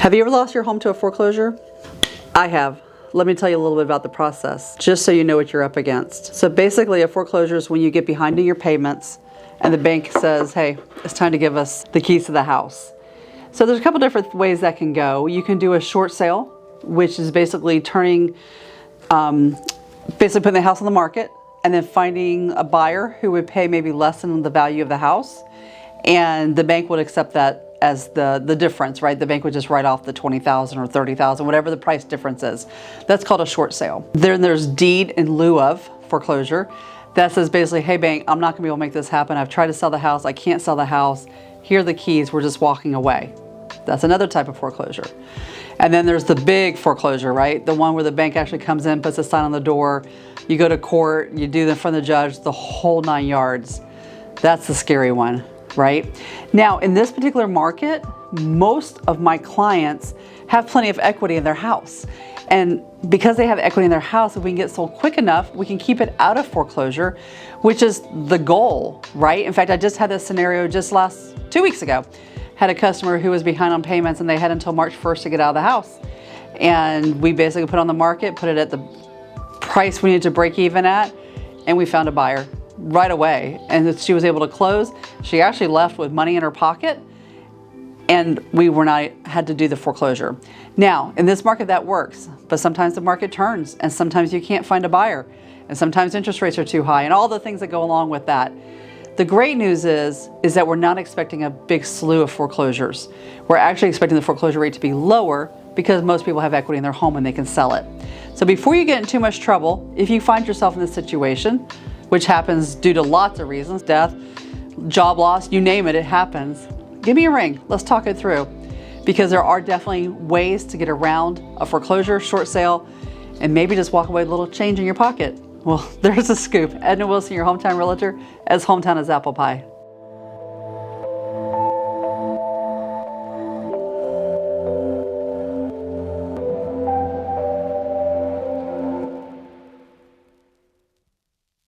Have you ever lost your home to a foreclosure? I have. Let me tell you a little bit about the process, just so you know what you're up against. So basically, a foreclosure is when you get behind in your payments and the bank says, hey, it's time to give us the keys to the house. So there's a couple different ways that can go. You can do a short sale, which is basically putting the house on the market and then finding a buyer who would pay maybe less than the value of the house. And the bank would accept that as the difference, right? The bank would just write off the $20,000 or $30,000, whatever the price difference is. That's called a short sale. Then there's deed in lieu of foreclosure. That says basically, hey bank, I'm not gonna be able to make this happen. I've tried to sell the house, I can't sell the house. Here are the keys, we're just walking away. That's another type of foreclosure. And then there's the big foreclosure, right? The one where the bank actually comes in, puts a sign on the door, you go to court, you do it in front of the judge, the whole 9 yards. That's the scary one, right? Now, in this particular market, most of my clients have plenty of equity in their house. And because they have equity in their house, if we can get sold quick enough, we can keep it out of foreclosure, which is the goal, right? In fact, I just had this scenario just 2 weeks ago. Had a customer who was behind on payments and they had until March 1st to get out of the house. And we basically put it on the market, put it at the price we needed to break even at, and we found a buyer right away. And she was able to close. She actually left with money in her pocket, and we had to do the foreclosure. Now, in this market that works, but sometimes the market turns and sometimes you can't find a buyer and sometimes interest rates are too high and all the things that go along with that. The great news is that we're not expecting a big slew of foreclosures. We're actually expecting the foreclosure rate to be lower because most people have equity in their home and they can sell it. So before you get in too much trouble, if you find yourself in this situation, which happens due to lots of reasons, death, job loss, you name it, it happens, give me a ring. Let's talk it through. Because there are definitely ways to get around a foreclosure, short sale, and maybe just walk away with a little change in your pocket. Well, there's a scoop. Edna Wilson, your hometown realtor, as hometown as apple pie.